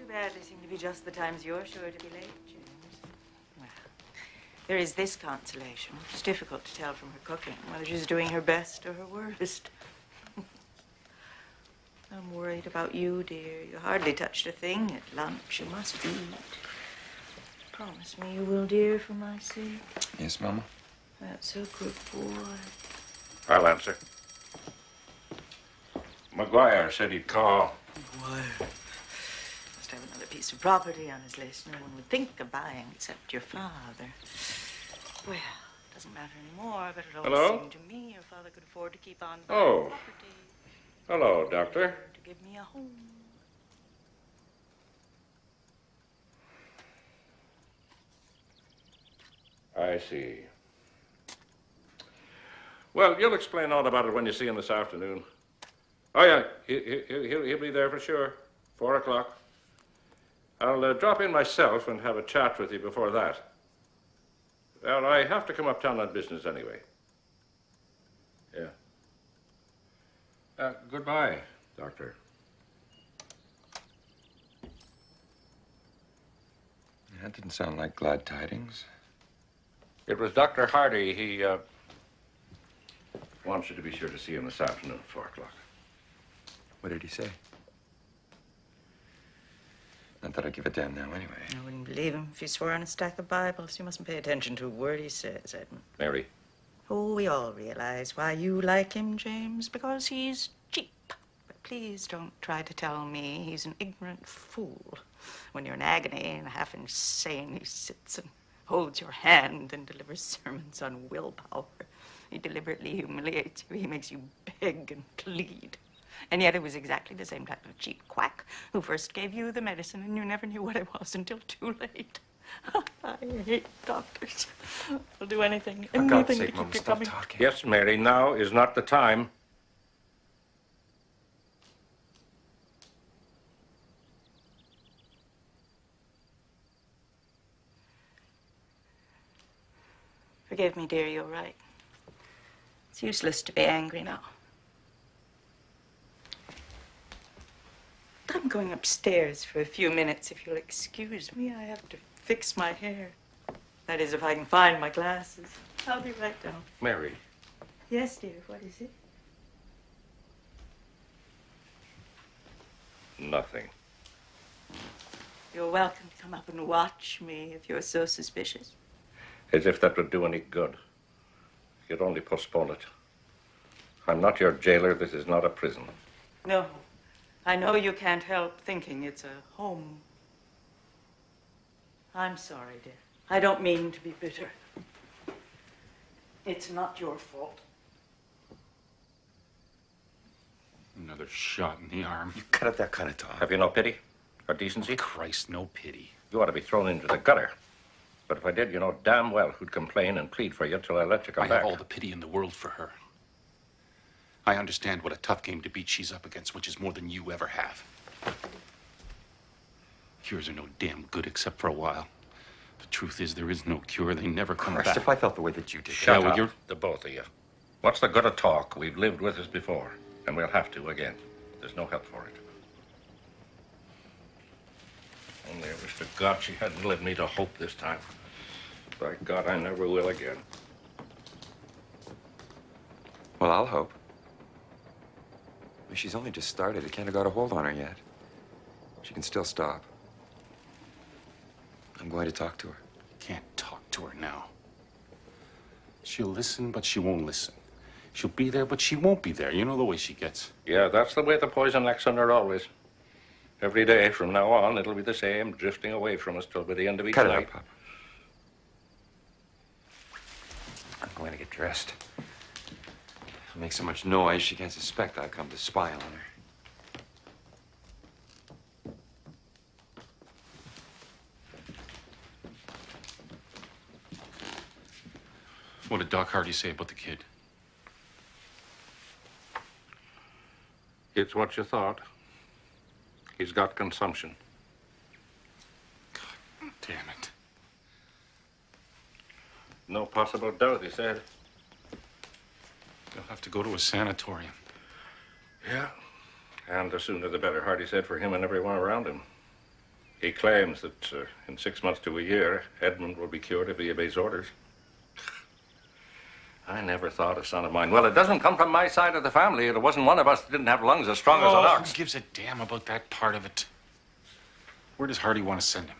bad. They seem to be just the times you're sure to be late, James. Well, there is this consolation. It's difficult to tell from her cooking whether she's doing her best or her worst. I'm worried about you, dear. You hardly touched a thing at lunch. You must eat. Promise me you will, dear, for my sake. Yes, Mama. That's a good boy. I'll answer. McGuire said he'd call. McGuire must have another piece of property on his list no one would think of buying except your father. Well, it doesn't matter anymore, but it always Hello? seemed to me your father could afford to keep on buying Oh. property. Hello, Doctor. To give me a home. I see. Well, you'll explain all about it when you see him this afternoon. Oh, yeah, he'll be there for sure. 4 o'clock. I'll drop in myself and have a chat with you before that. Well, I have to come uptown on business anyway. Yeah. Goodbye, Doctor. That didn't sound like glad tidings. It was Dr. Hardy. He wants you to be sure to see him this afternoon at 4 o'clock. What did he say? Not that I give a damn now anyway. I wouldn't believe him if he swore on a stack of Bibles. You mustn't pay attention to a word he says, Edmund. Mary. Oh, we all realize why you like him, James, because he's cheap. But please don't try to tell me he's an ignorant fool. When you're in agony and half insane, he sits and holds your hand and delivers sermons on willpower. He deliberately humiliates you. He makes you beg and plead. And yet it was exactly the same type of cheap quack who first gave you the medicine, and you never knew what it was until too late. I hate doctors. I'll do anything For God's to sake, keep Mom, you stop coming. talking. Yes, Mary, now is not the time. Forgive me, dear, you're right. It's useless to be angry now. I'm going upstairs for a few minutes, if you'll excuse me. I have to fix my hair. That is, if I can find my glasses. I'll be right down. Mary. Yes, dear, what is it? Nothing. You're welcome to come up and watch me if you're so suspicious. As if that would do any good. You'd only postpone it. I'm not your jailer. This is not a prison. No, I know you can't help thinking it's a home. I'm sorry, dear. I don't mean to be bitter. It's not your fault. Another shot in the arm. You cut out that kind of talk. Have you no pity or decency? Christ, no pity. You ought to be thrown into the gutter. But if I did, you know damn well who'd complain and plead for you till I let you come I back. have all the pity in the world for her. I understand what a tough game to beat she's up against, which is more than you ever have. Cures are no damn good except for a while. The truth is, there is no cure. They never come Christ, back. if I felt the way that you did. Shut well, up, you're... the both of you. What's the good of talk? We've lived with this before, and we'll have to again. There's no help for it. Only I wish to God she hadn't led me to hope this time. By God, I never will again. Well, I'll hope. She's only just started. It can't have got a hold on her yet. She can still stop. I'm going to talk to her. Can't talk to her now. She'll listen, but she won't listen. She'll be there, but she won't be there. You know the way she gets. Yeah, that's the way the poison acts on her always. Every day from now on, it'll be the same, drifting away from us till by the end of each Cut it night. out, Papa. I'm going to get dressed. I'll make so much noise she can't suspect I've come to spy on her. What did Doc Hardy say about the kid? It's what you thought. He's got consumption. God damn it. No possible doubt, he said. He'll have to go to a sanatorium. Yeah. And the sooner the better, Hardy said, for him and everyone around him. He claims that in 6 months to a year, Edmund will be cured if he obeys orders. I never thought a son of mine. Well, it doesn't come from my side of the family. There wasn't one of us that didn't have lungs as strong as an ox. Who gives a damn about that part of it? Where does Hardy want to send him?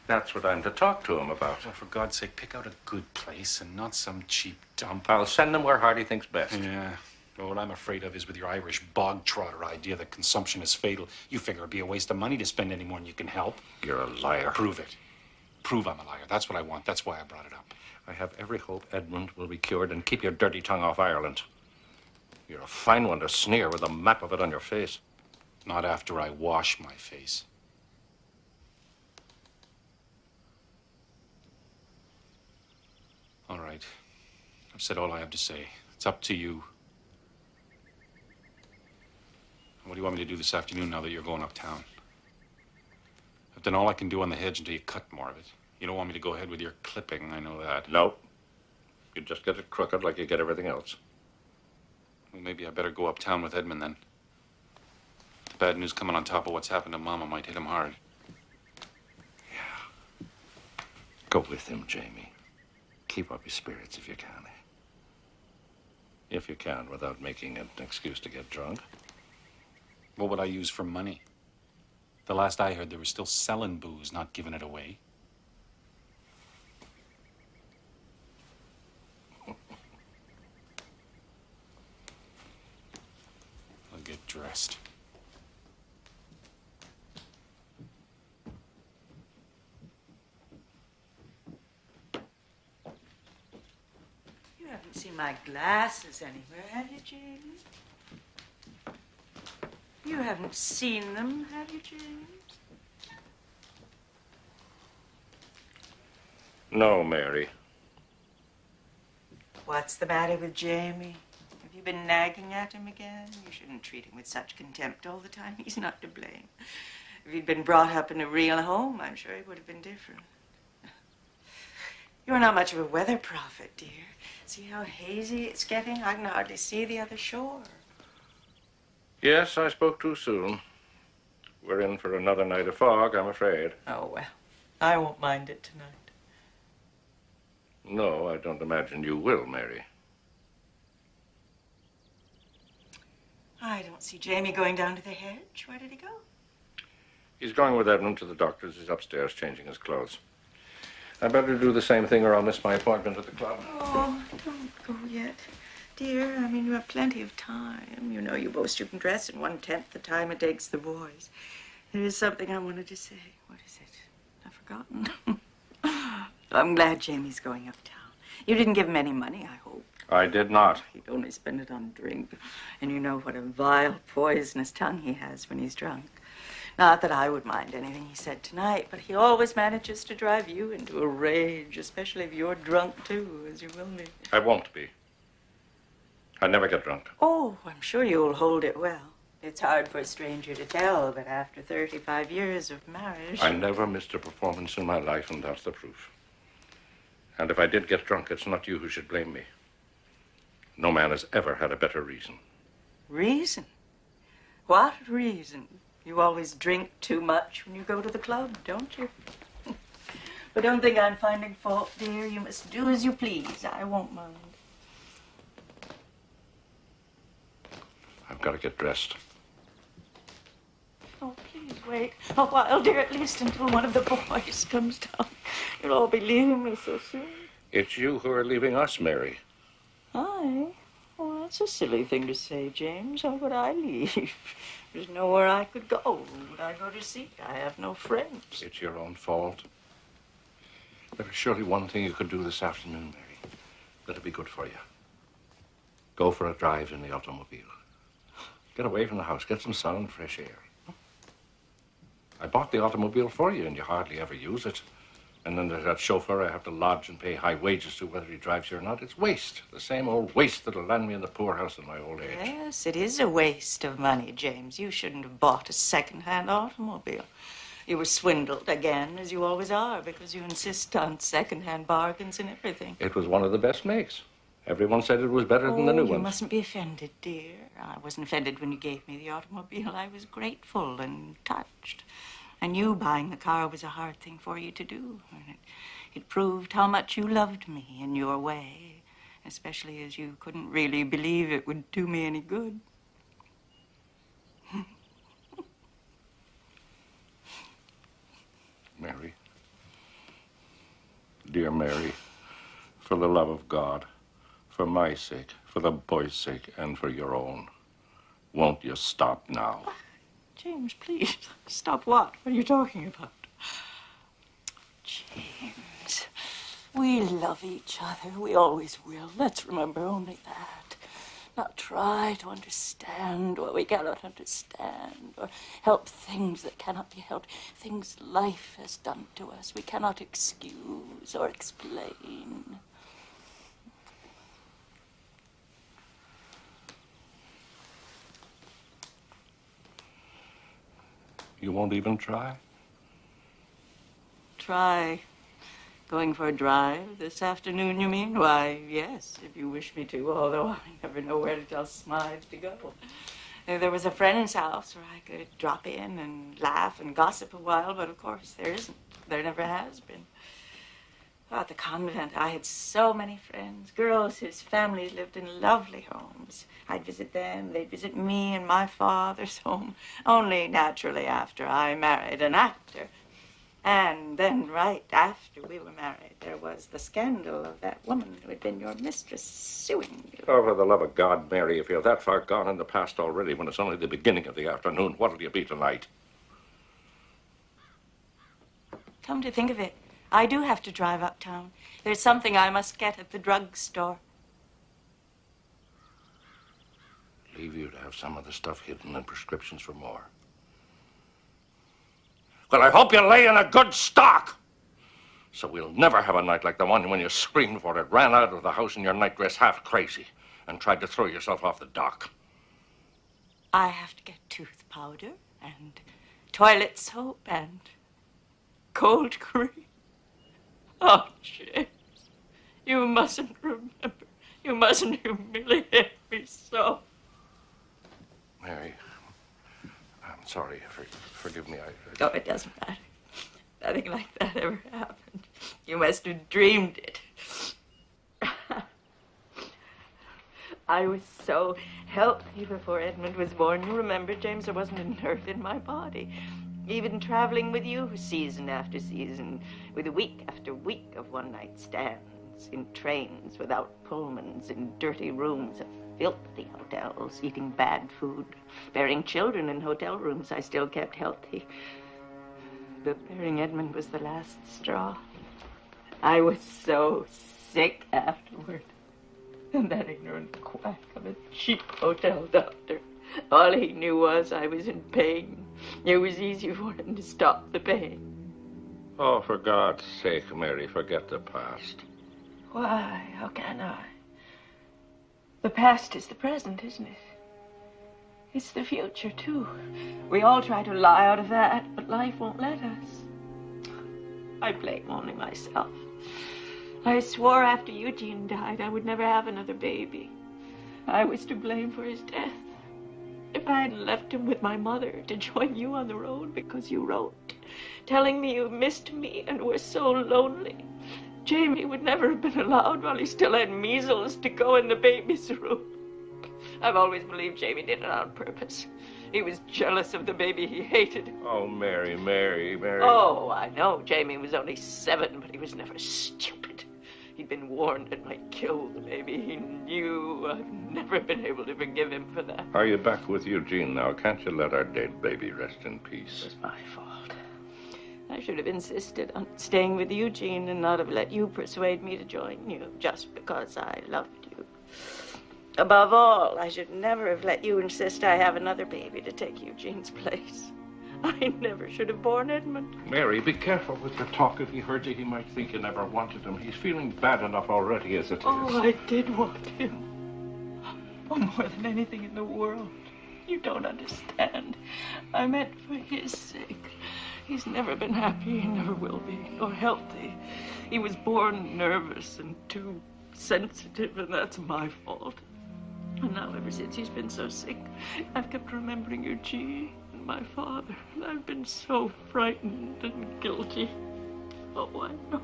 That's what I'm to talk to him about. Well, for God's sake, pick out a good place and not some cheap dump. I'll send him where Hardy thinks best. Yeah. Well, what I'm afraid of is with your Irish bog trotter idea that consumption is fatal, you figure it'd be a waste of money to spend any more than you can help. You're a liar. Prove it. Prove I'm a liar. That's what I want. That's why I brought it up. I have every hope Edmund will be cured, and keep your dirty tongue off Ireland. You're a fine one to sneer with a map of it on your face. Not after I wash my face. All right. I've said all I have to say. It's up to you. What do you want me to do this afternoon now that you're going uptown? I've done all I can do on the hedge until you cut more of it. You don't want me to go ahead with your clipping, I know that. No. You just get it crooked like you get everything else. Well, maybe I better go uptown with Edmund then. The bad news coming on top of what's happened to Mama might hit him hard. Yeah. Go with him, Jamie. Keep up your spirits if you can. If you can, without making an excuse to get drunk. What would I use for money? The last I heard, they were still selling booze, not giving it away. I'll get dressed. You haven't seen my glasses anywhere, have you, James? You haven't seen them, have you, James? No, Mary. What's the matter with Jamie? Have you been nagging at him again? You shouldn't treat him with such contempt all the time. He's not to blame. If he'd been brought up in a real home, I'm sure he would have been different. You're not much of a weather prophet, dear. See how hazy it's getting? I can hardly see the other shore. Yes, I spoke too soon. We're in for another night of fog, I'm afraid. Oh, well, I won't mind it tonight. No, I don't imagine you will, Mary. I don't see Jamie going down to the hedge. Where did he go? He's going with Edmund to the doctor's. He's upstairs changing his clothes. I better do the same thing or I'll miss my appointment at the club. Oh, don't go yet. Dear, I mean, you have plenty of time. You know you boast you can dress in 1/10 the time it takes the boys. There is something I wanted to say. What is it? I've forgotten. I'm glad Jamie's going uptown. You didn't give him any money, I hope. I did not. He'd only spend it on drink. And you know what a vile, poisonous tongue he has when he's drunk. Not that I would mind anything he said tonight, but he always manages to drive you into a rage, especially if you're drunk, too, as you will be. I won't be. I never get drunk. Oh, I'm sure you'll hold it well. It's hard for a stranger to tell, but after 35 years of marriage... I never missed a performance in my life, and that's the proof. And if I did get drunk, it's not you who should blame me. No man has ever had a better reason. Reason? What reason? You always drink too much when you go to the club, don't you? But don't think I'm finding fault, dear. You must do as you please. I won't mind. I've got to get dressed. Oh, please wait a while, dear, at least until one of the boys comes down. You'll all be leaving me so soon. It's you who are leaving us, Mary. I? Well, that's a silly thing to say, James. How would I leave? There's nowhere I could go. Who would I go to see? I have no friends. It's your own fault. There is surely one thing you could do this afternoon, Mary. That'll be good for you. Go for a drive in the automobile. Get away from the house. Get some sun and fresh air. I bought the automobile for you, and you hardly ever use it. And then there's that chauffeur I have to lodge and pay high wages to, whether he drives you or not. It's waste. The same old waste that'll land me in the poorhouse in my old age. Yes, it is a waste of money, James. You shouldn't have bought a second-hand automobile. You were swindled again, as you always are, because you insist on second-hand bargains and everything. It was one of the best makes. Everyone said it was better than the new You ones. mustn't be offended, dear. I wasn't offended when you gave me the automobile. I was grateful and touched. And you buying the car was a hard thing for you to do. And it proved how much you loved me in your way, especially as you couldn't really believe it would do me any good. Mary, dear Mary, for the love of God, for my sake, for the boy's sake, and for your own, won't you stop now? James, please. Stop what? What are you talking about? James, we love each other. We always will. Let's remember only that. Not try to understand what we cannot understand, or help things that cannot be helped, things life has done to us we cannot excuse or explain. You won't even try? Try going for a drive this afternoon, you mean? Why, yes, if you wish me to, although I never know where to tell Smythe to go. There was a friend's house where I could drop in and laugh and gossip a while, but of course there isn't. There never has been. At the convent, I had so many friends, girls whose families lived in lovely homes. I'd visit them, they'd visit me in my father's home, only naturally after I married an actor. And then right after we were married, there was the scandal of that woman who had been your mistress suing you. Oh, for the love of God, Mary, if you're that far gone in the past already when it's only the beginning of the afternoon, what'll you be tonight? Come to think of it, I do have to drive uptown. There's something I must get at the drugstore. Leave you to have some of the stuff hidden and prescriptions for more. Well, I hope you lay in a good stock. So we'll never have a night like the one when you screamed for it, ran out of the house in your nightdress half crazy, and tried to throw yourself off the dock. I have to get tooth powder and toilet soap and cold cream. Oh, James, you mustn't remember. You mustn't humiliate me so. Mary, I'm sorry. Forgive me. Oh, it doesn't matter. Nothing like that ever happened. You must have dreamed it. I was so healthy before Edmund was born. You remember, James, there wasn't a nerve in my body. Even traveling with you season after season, with week after week of one-night stands, in trains without Pullmans, in dirty rooms of filthy hotels, eating bad food, bearing children in hotel rooms I still kept healthy. But bearing Edmund was the last straw. I was so sick afterward. And that ignorant quack of a cheap hotel doctor. All he knew was I was in pain. It was easy for him to stop the pain. Oh, for God's sake, Mary, forget the past. Why? How can I? The past is the present, isn't it? It's the future, too. We all try to lie out of that, but life won't let us. I blame only myself. I swore after Eugene died I would never have another baby. I was to blame for his death. If I hadn't left him with my mother to join you on the road because you wrote, telling me you missed me and were so lonely, Jamie would never have been allowed while he still had measles to go in the baby's room. I've always believed Jamie did it on purpose. He was jealous of the baby he hated. Oh, Mary. Oh, I know. Jamie was only 7, but he was never stupid. He'd been warned it might kill the baby. He knew. I've never been able to forgive him for that. Are you back with Eugene now? Can't you let our dead baby rest in peace? It was my fault. I should have insisted on staying with Eugene and not have let you persuade me to join you just because I loved you. Above all, I should never have let you insist I have another baby to take Eugene's place. I never should have borne Edmund. Mary, be careful with your talk. If he heard you, he might think you never wanted him. He's feeling bad enough already as it is. Oh, I did want him. Oh, more than anything in the world. You don't understand. I meant for his sake. He's never been happy. He never will be. Or healthy. He was born nervous and too sensitive, and that's my fault. And now, ever since he's been so sick, I've kept remembering Eugene and my father. I've been so frightened and guilty. Oh, I know.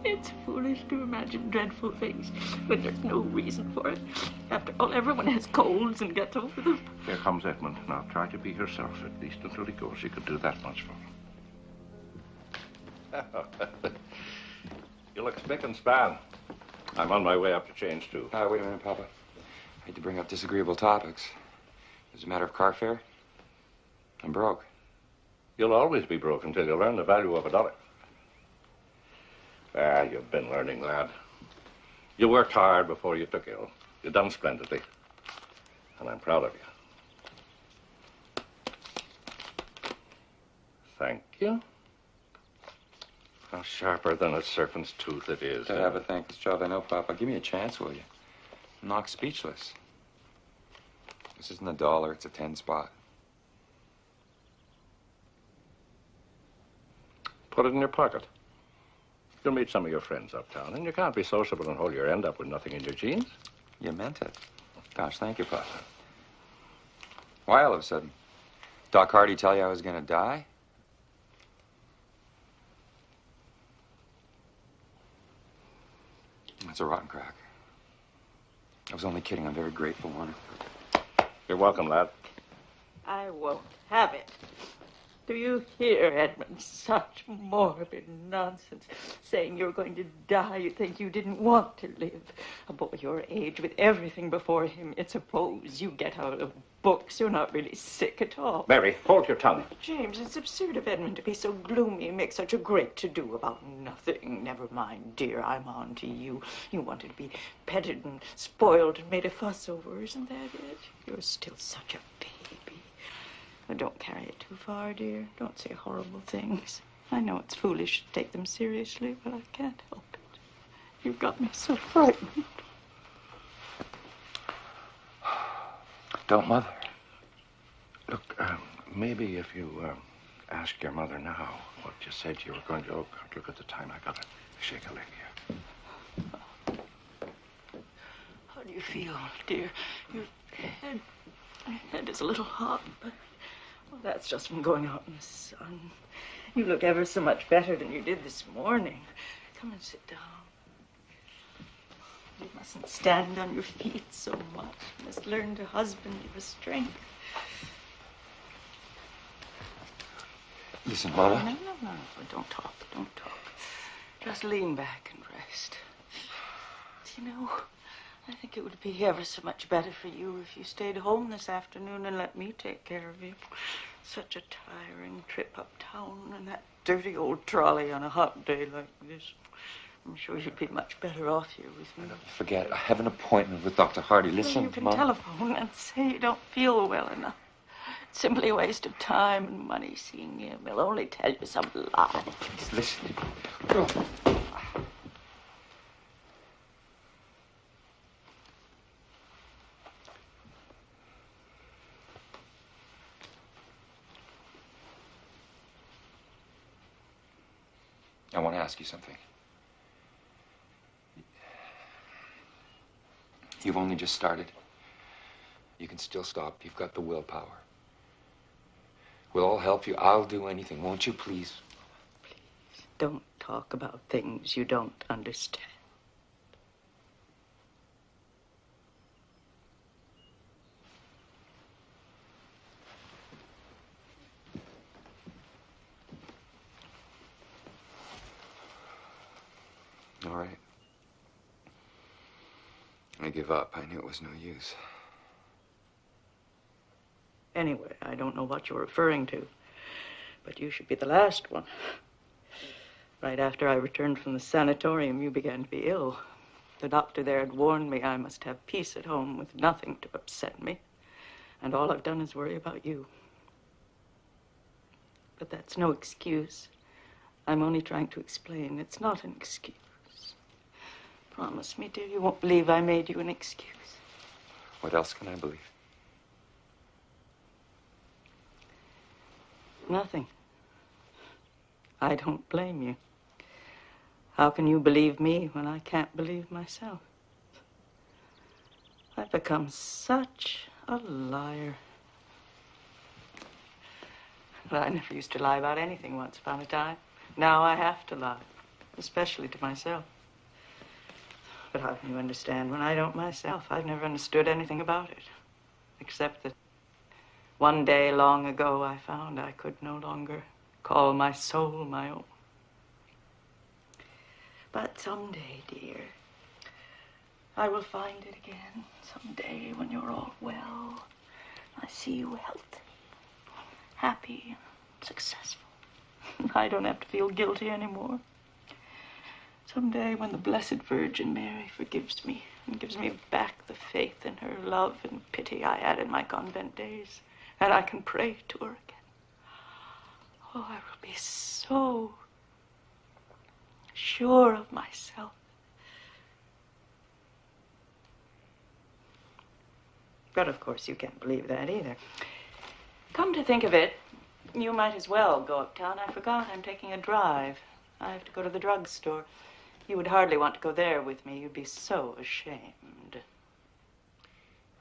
It's foolish to imagine dreadful things when there's no reason for it. After all, everyone has colds and gets over them. Here comes Edmund. Now try to be yourself, at least until he goes. You could do that much for him. You look spick and span. I'm on my way up to change, too. Wait a minute, Papa. I hate to bring up disagreeable topics. As a matter of car fare, I'm broke. You'll always be broke until you learn the value of $1. Ah, you've been learning, lad. You worked hard before you took ill. You've done splendidly. And I'm proud of you. Thank you. How sharper than a serpent's tooth it is. To have a thankless job, I know, Papa. Give me a chance, will you? I'm knocked speechless. This isn't $1, it's a 10 spot. Put it in your pocket. You'll meet some of your friends uptown, and you can't be sociable and hold your end up with nothing in your jeans. You meant it. Gosh, thank you, Papa. Why all of a sudden? Doc Hardy tell you I was gonna die? That's a rotten crack. I was only kidding. I'm very grateful, Warner. You're welcome, lad. I won't have it. Do you hear, Edmund? Such morbid nonsense. Saying you're going to die, you think you didn't want to live. A boy your age with everything before him, it's a pose you get out of books. You're not really sick at all. Mary, hold your tongue. James, it's absurd of Edmund to be so gloomy and make such a great to-do about nothing. Never mind, dear, I'm on to you. You wanted to be petted and spoiled and made a fuss over, isn't that it? You're still such a baby. But don't carry it too far, dear. Don't say horrible things. I know it's foolish to take them seriously, but I can't help it. You've got me so frightened. Don't, Mother. Look, maybe if you ask your mother now what you said you were going to... Oh, God, look at the time. I gotta shake a leg here. How do you feel, dear? Your head is a little hot, but... Well, that's just from going out in the sun. You look ever so much better than you did this morning. Come and sit down. You mustn't stand on your feet so much. You must learn to husband your strength. Listen, Mama. No. Don't talk. Don't talk. Just lean back and rest. Do you know, I think it would be ever so much better for you if you stayed home this afternoon and let me take care of you. Such a tiring trip uptown and that dirty old trolley on a hot day like this. I'm sure you'd be much better off here with me. Forget, I have an appointment with Dr. Hardy. Listen, You can Mom. telephone and say you don't feel well enough. It's simply a waste of time and money seeing him. He'll only tell you some lie. Please listen. I want to ask you something. You've only just started. You can still stop. You've got the willpower. We'll all help you. I'll do anything. Won't you, please? Please, don't talk about things you don't understand. All right. I give up. I knew it was no use. Anyway, I don't know what you're referring to, but you should be the last one. Right after I returned from the sanatorium, you began to be ill. The doctor there had warned me I must have peace at home with nothing to upset me, and all I've done is worry about you. But that's no excuse. I'm only trying to explain. It's not an excuse. Promise me, dear, you won't believe I made you an excuse. What else can I believe? Nothing. I don't blame you. How can you believe me when I can't believe myself? I've become such a liar. Well, I never used to lie about anything once upon a time. Now I have to lie, especially to myself. But how can you understand when I don't myself? I've never understood anything about it, except that one day long ago I found I could no longer call my soul my own. But someday, dear, I will find it again. Someday when you're all well, I see you healthy, happy, and successful. I don't have to feel guilty anymore. Someday when the Blessed Virgin Mary forgives me and gives me back the faith in her love and pity I had in my convent days, and I can pray to her again. Oh, I will be so sure of myself. But of course you can't believe that either. Come to think of it, you might as well go uptown. I forgot I'm taking a drive. I have to go to the drugstore. You would hardly want to go there with me. You'd be so ashamed.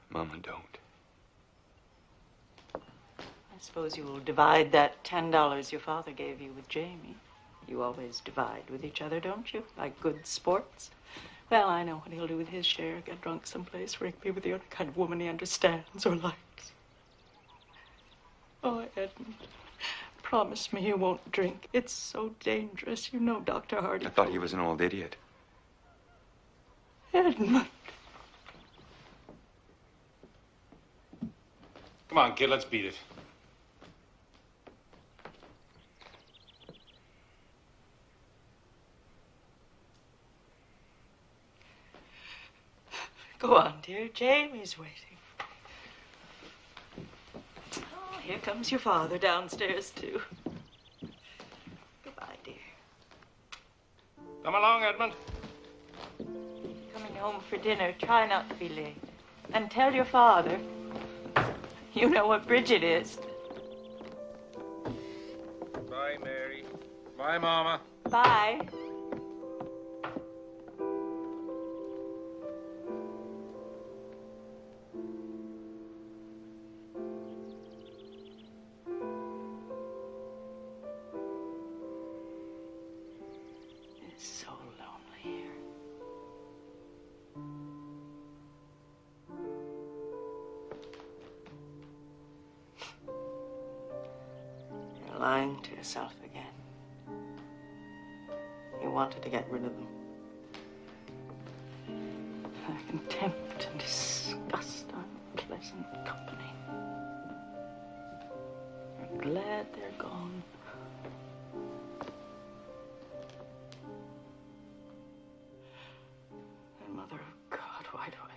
Mama, don't. I suppose you will divide that $10 your father gave you with Jamie. You always divide with each other, don't you? Like good sports. Well, I know what he'll do with his share. Get drunk someplace where he can be with the other kind of woman he understands or likes. Oh, Edmund, promise me you won't drink. It's so dangerous. You know Dr. Hardy. I thought he was an old idiot. Edmund. Come on, kid, let's beat it. Go on, dear. Jamie's waiting. Oh, here comes your father downstairs, too. Goodbye, dear. Come along, Edmund. Coming home for dinner. Try not to be late. And tell your father. You know what Bridget is. Bye, Mary. Bye, Mama. Bye. It's so lonely here. You're lying to yourself again. You wanted to get rid of them. Their contempt and disgust, unpleasant company. You're glad they're gone. And Mother of God, why do I